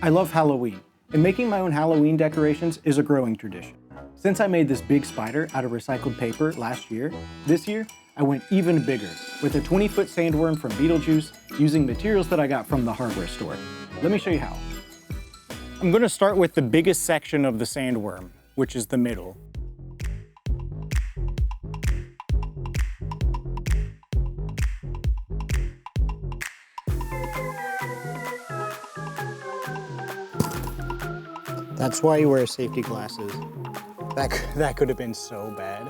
I love Halloween, and making my own Halloween decorations is a growing tradition. Since I made this big spider out of recycled paper last year, this year I went even bigger with a 20-foot sandworm from Beetlejuice using materials that I got from the hardware store. Let me show you how. I'm going to start with the biggest section of the sandworm, which is the middle. That's why you wear safety glasses. That could have been so bad.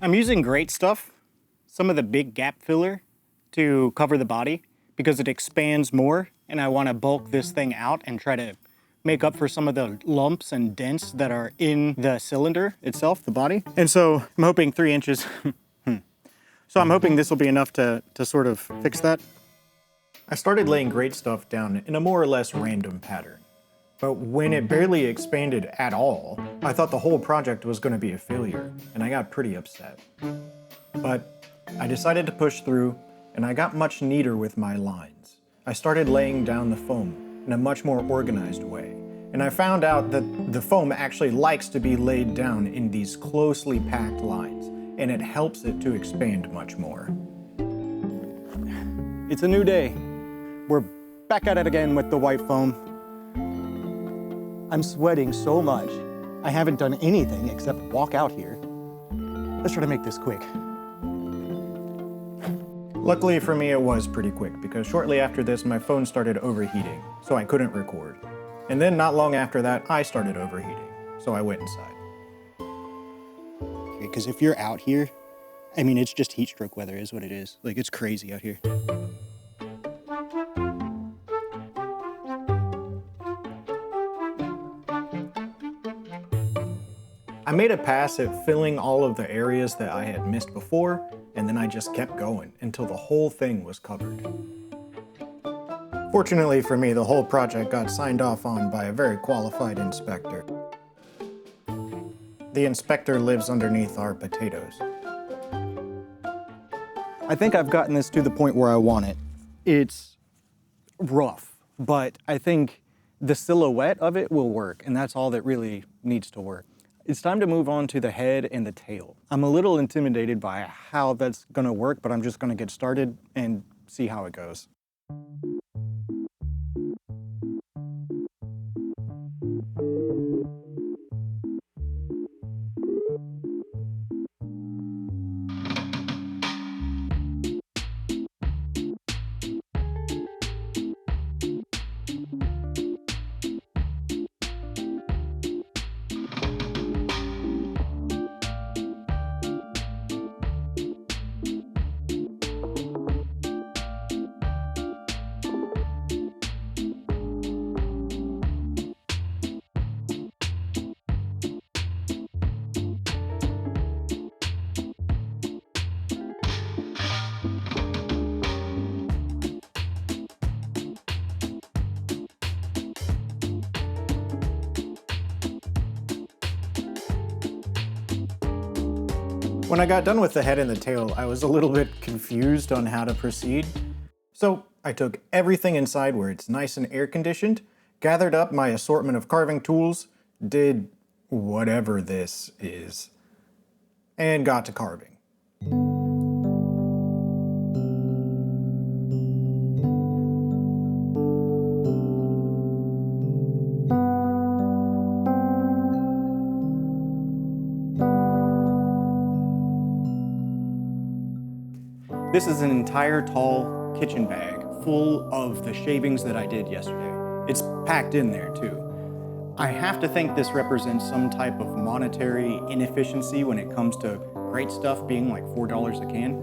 I'm using Great Stuff, some of the big gap filler, to cover the body because it expands more, and I want to bulk this thing out and try to make up for some of the lumps and dents that are in the cylinder itself, the body. And so I'm hoping 3 inches. So I'm hoping this will be enough to sort of fix that. I started laying Great Stuff down in a more or less random pattern. But when it barely expanded at all, I thought the whole project was going to be a failure, and I got pretty upset. But I decided to push through, and I got much neater with my lines. I started laying down the foam in a much more organized way, and I found out that the foam actually likes to be laid down in these closely packed lines, and it helps it to expand much more. It's a new day. We're back at it again with the white foam. I'm sweating so much. I haven't done anything except walk out here. Let's try to make this quick. Luckily for me, it was pretty quick because shortly after this, my phone started overheating, so I couldn't record. And then not long after that, I started overheating, so I went inside. Because if you're out here, I mean, it's just heat stroke weather is what it is. Like, it's crazy out here. I made a pass at filling all of the areas that I had missed before, and then I just kept going until the whole thing was covered. Fortunately for me, the whole project got signed off on by a very qualified inspector. The inspector lives underneath our potatoes. I think I've gotten this to the point where I want it. It's rough, but I think the silhouette of it will work, and that's all that really needs to work. It's time to move on to the head and the tail. I'm a little intimidated by how that's gonna work, but I'm just gonna get started and see how it goes. When I got done with the head and the tail, I was a little bit confused on how to proceed. So I took everything inside where it's nice and air conditioned, gathered up my assortment of carving tools, did whatever this is, and got to carving. This is an entire tall kitchen bag full of the shavings that I did yesterday. It's packed in there too. I have to think this represents some type of monetary inefficiency when it comes to Great Stuff being like $4 a can.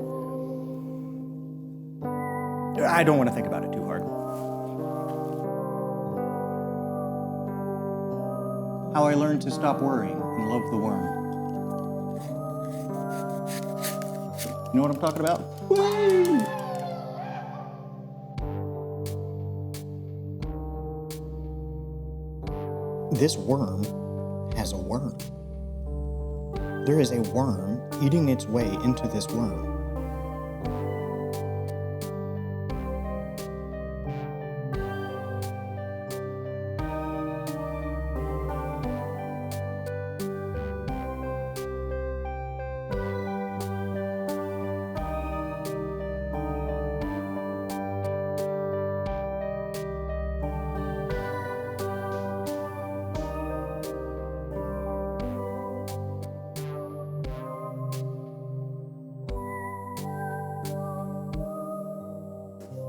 I don't want to think about it too hard. How I learned to stop worrying and love the worm. You know what I'm talking about? Woo! This worm has a worm. There is a worm eating its way into this worm.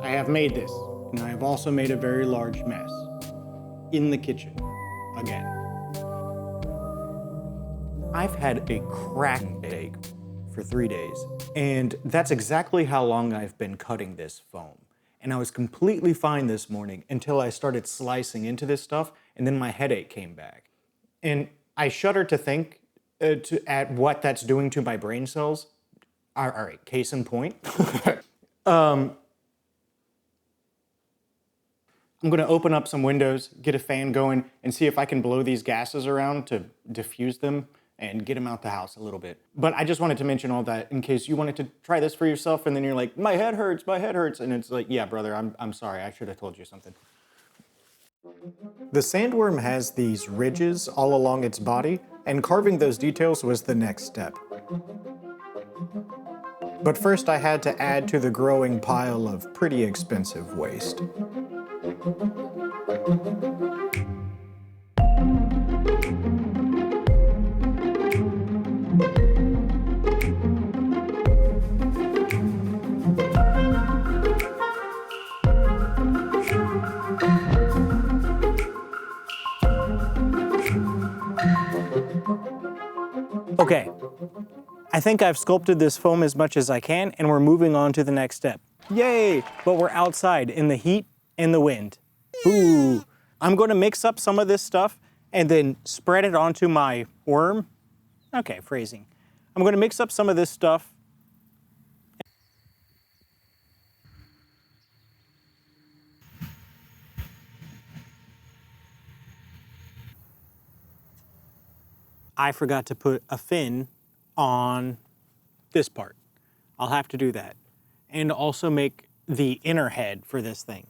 I have made this, and I have also made a very large mess in the kitchen again. I've had a cracking headache for 3 days, and that's exactly how long I've been cutting this foam. And I was completely fine this morning until I started slicing into this stuff, and then my headache came back. And I shudder to think at what that's doing to my brain cells. All right, case in point. I'm gonna open up some windows, get a fan going, and see if I can blow these gases around to diffuse them and get them out the house a little bit. But I just wanted to mention all that in case you wanted to try this for yourself and then you're like, my head hurts, and it's like, yeah, brother, I'm sorry, I should have told you something. The sandworm has these ridges all along its body, and carving those details was the next step. But first I had to add to the growing pile of pretty expensive waste. Okay, I think I've sculpted this foam as much as I can, and we're moving on to the next step. Yay! But we're outside in the heat and the wind. Ooh! I'm going to mix up some of this stuff and then spread it onto my worm. Okay, phrasing. I'm going to mix up some of this stuff. I forgot to put a fin on this part. I'll have to do that. And also make the inner head for this thing.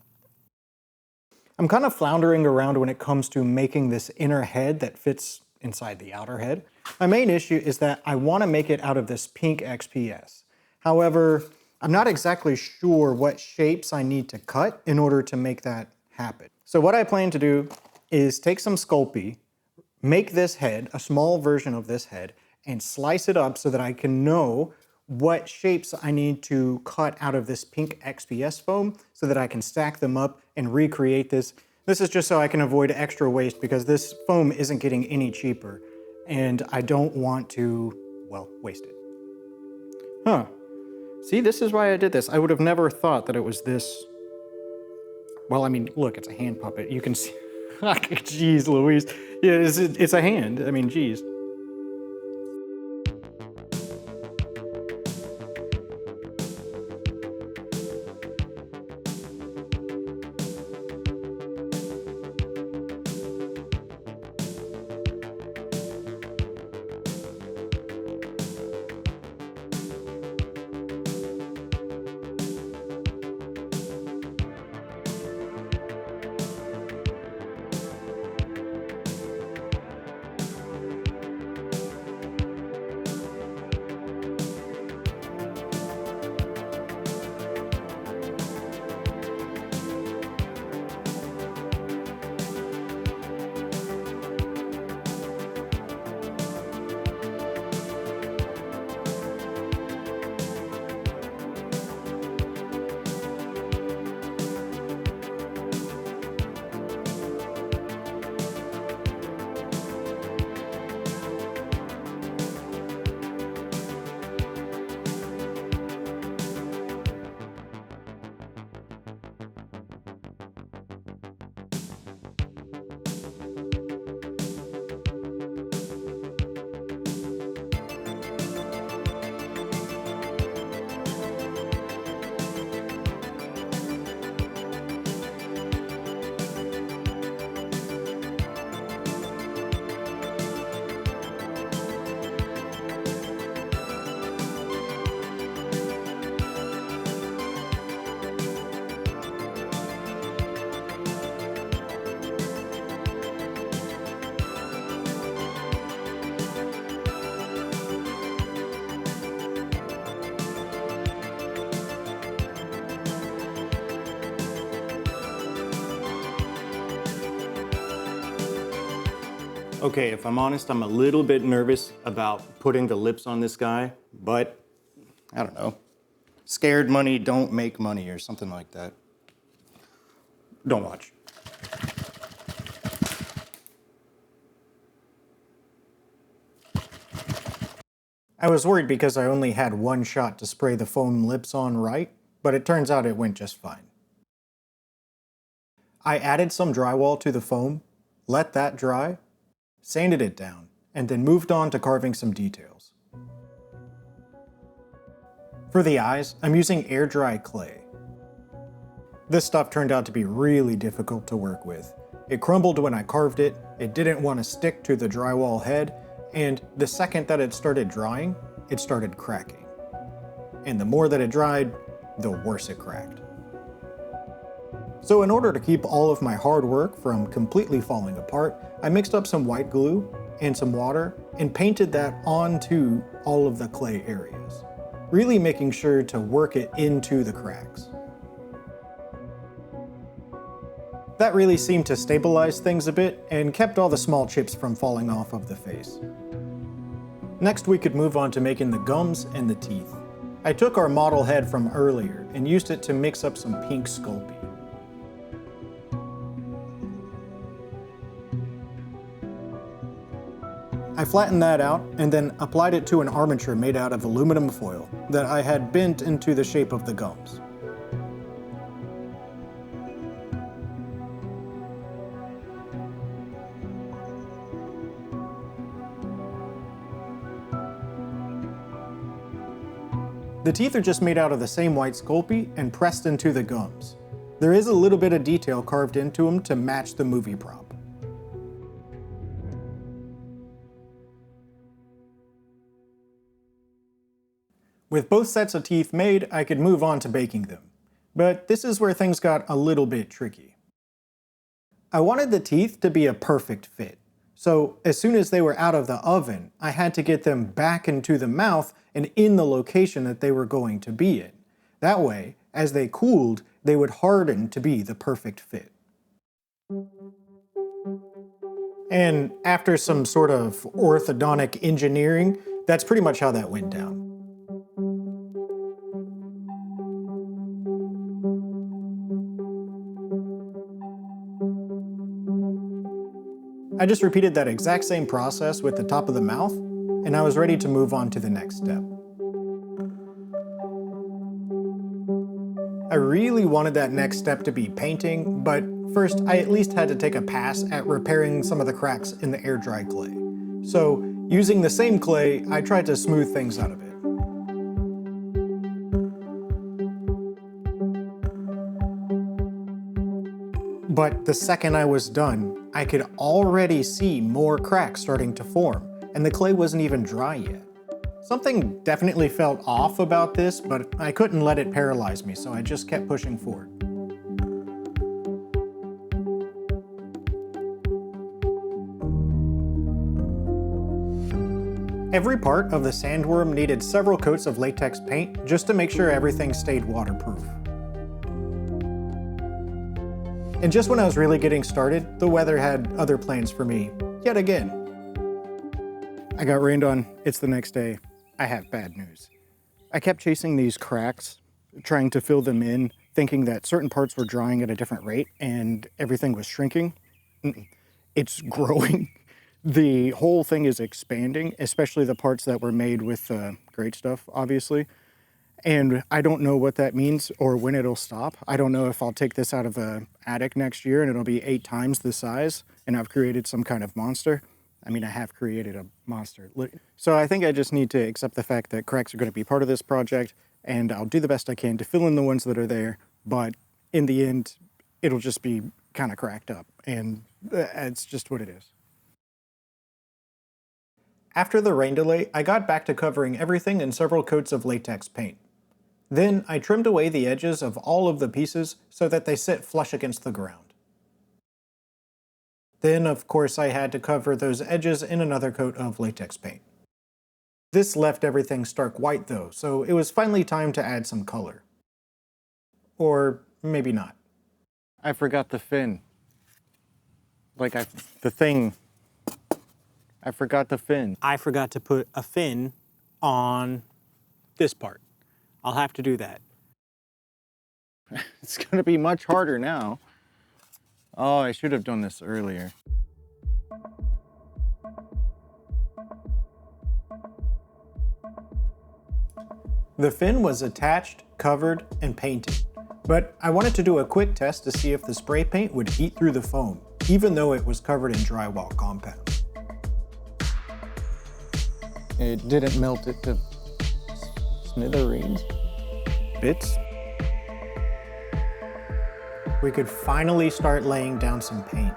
I'm kind of floundering around when it comes to making this inner head that fits inside the outer head. My main issue is that I want to make it out of this pink XPS. However, I'm not exactly sure what shapes I need to cut in order to make that happen. So what I plan to do is take some Sculpey, make this head, a small version of this head, and slice it up so that I can know what shapes I need to cut out of this pink XPS foam so that I can stack them up and recreate this. This is just so I can avoid extra waste because this foam isn't getting any cheaper and I don't want to, well, waste it. Huh. See, this is why I did this. I would have never thought that it was this. Well, I mean, look, it's a hand puppet. You can see, jeez Louise. Yeah, it's a hand. I mean, geez. Okay, if I'm honest, I'm a little bit nervous about putting the lips on this guy, but I don't know. Scared money don't make money or something like that. Don't watch. I was worried because I only had one shot to spray the foam lips on right, but it turns out it went just fine. I added some drywall to the foam, let that dry, sanded it down, and then moved on to carving some details. For the eyes, I'm using air dry clay. This stuff turned out to be really difficult to work with. It crumbled when I carved it, it didn't want to stick to the drywall head, and the second that it started drying, it started cracking. And the more that it dried, the worse it cracked. So in order to keep all of my hard work from completely falling apart, I mixed up some white glue and some water and painted that onto all of the clay areas, really making sure to work it into the cracks. That really seemed to stabilize things a bit and kept all the small chips from falling off of the face. Next we could move on to making the gums and the teeth. I took our model head from earlier and used it to mix up some pink Sculpey. I flattened that out and then applied it to an armature made out of aluminum foil that I had bent into the shape of the gums. The teeth are just made out of the same white Sculpey and pressed into the gums. There is a little bit of detail carved into them to match the movie prop. With both sets of teeth made, I could move on to baking them. But this is where things got a little bit tricky. I wanted the teeth to be a perfect fit. So as soon as they were out of the oven, I had to get them back into the mouth and in the location that they were going to be in. That way, as they cooled, they would harden to be the perfect fit. And after some sort of orthodontic engineering, that's pretty much how that went down. I just repeated that exact same process with the top of the mouth, and I was ready to move on to the next step. I really wanted that next step to be painting, but first I at least had to take a pass at repairing some of the cracks in the air dry clay. So, using the same clay, I tried to smooth things out of it. But the second I was done, I could already see more cracks starting to form, and the clay wasn't even dry yet. Something definitely felt off about this, but I couldn't let it paralyze me, so I just kept pushing forward. Every part of the sandworm needed several coats of latex paint just to make sure everything stayed waterproof. And just when I was really getting started, the weather had other plans for me, yet again. I got rained on, it's the next day. I have bad news. I kept chasing these cracks, trying to fill them in, thinking that certain parts were drying at a different rate and everything was shrinking. It's growing. The whole thing is expanding, especially the parts that were made with great stuff, obviously. And I don't know what that means or when it'll stop. I don't know if I'll take this out of the attic next year and it'll be 8 times the size and I've created some kind of monster. I mean, I have created a monster. So I think I just need to accept the fact that cracks are going to be part of this project and I'll do the best I can to fill in the ones that are there. But in the end, it'll just be kind of cracked up and it's just what it is. After the rain delay, I got back to covering everything in several coats of latex paint. Then I trimmed away the edges of all of the pieces so that they sit flush against the ground. Then, of course, I had to cover those edges in another coat of latex paint. This left everything stark white though, so it was finally time to add some color. Or maybe not. I forgot the fin. The thing I forgot the fin. I forgot to put a fin on this part. I'll have to do that. It's gonna be much harder now. Oh, I should have done this earlier. The fin was attached, covered, and painted. But I wanted to do a quick test to see if the spray paint would heat through the foam, even though it was covered in drywall compound. It didn't melt it to smithereens. Bits. We could finally start laying down some paint.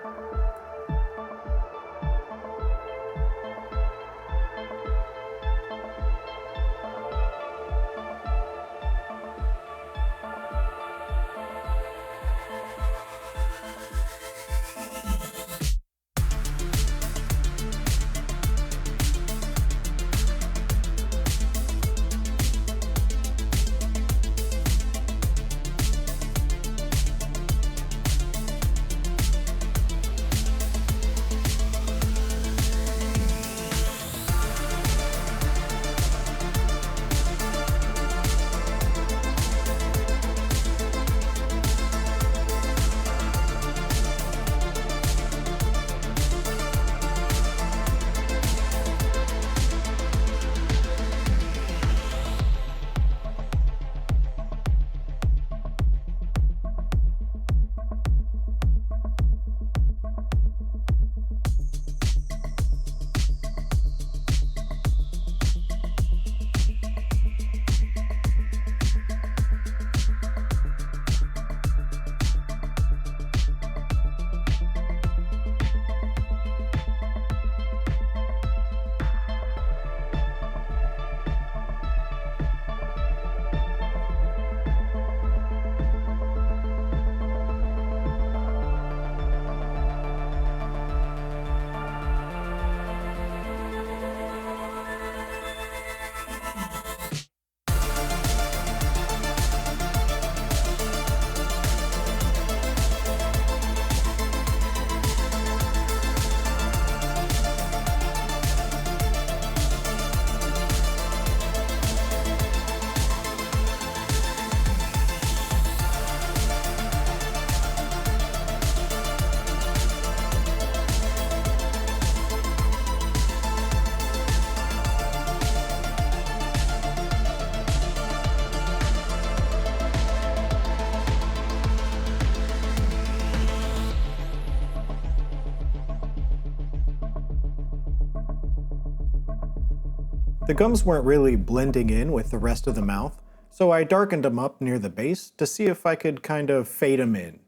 The gums weren't really blending in with the rest of the mouth, so I darkened them up near the base to see if I could kind of fade them in.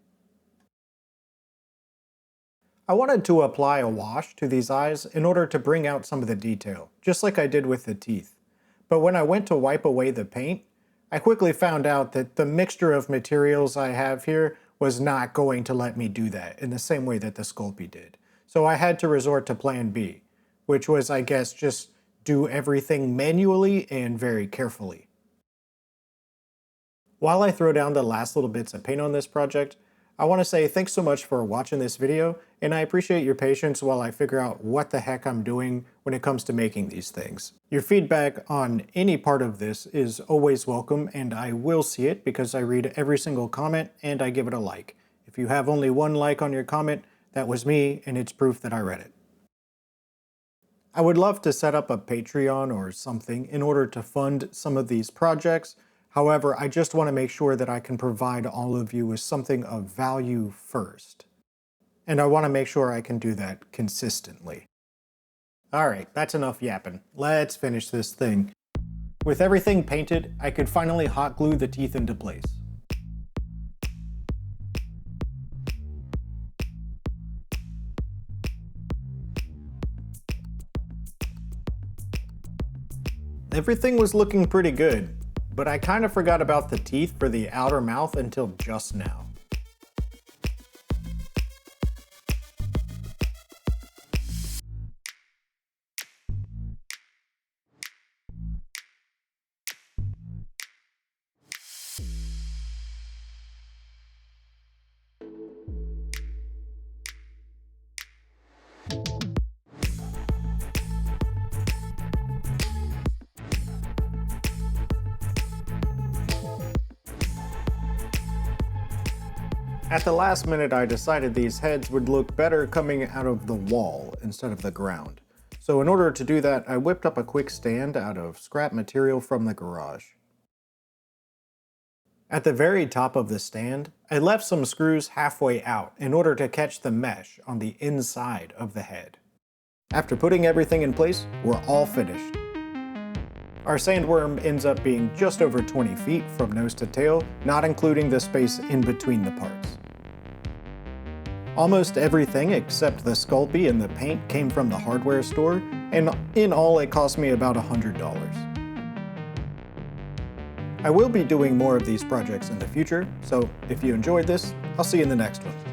I wanted to apply a wash to these eyes in order to bring out some of the detail, just like I did with the teeth. But when I went to wipe away the paint, I quickly found out that the mixture of materials I have here was not going to let me do that in the same way that the Sculpey did. So I had to resort to plan B, which was, I guess, just do everything manually and very carefully. While I throw down the last little bits of paint on this project, I want to say thanks so much for watching this video, and I appreciate your patience while I figure out what the heck I'm doing when it comes to making these things. Your feedback on any part of this is always welcome, and I will see it because I read every single comment and I give it a like. If you have only one like on your comment, that was me, and it's proof that I read it. I would love to set up a Patreon or something in order to fund some of these projects. However, I just want to make sure that I can provide all of you with something of value first. And I want to make sure I can do that consistently. Alright, that's enough yapping. Let's finish this thing. With everything painted, I could finally hot glue the teeth into place. Everything was looking pretty good, but I kind of forgot about the teeth for the outer mouth until just now. At the last minute, I decided these heads would look better coming out of the wall instead of the ground. So in order to do that, I whipped up a quick stand out of scrap material from the garage. At the very top of the stand, I left some screws halfway out in order to catch the mesh on the inside of the head. After putting everything in place, we're all finished. Our sandworm ends up being just over 20 feet from nose to tail, not including the space in between the parts. Almost everything except the Sculpey and the paint came from the hardware store, and in all it cost me about $100. I will be doing more of these projects in the future, so if you enjoyed this, I'll see you in the next one.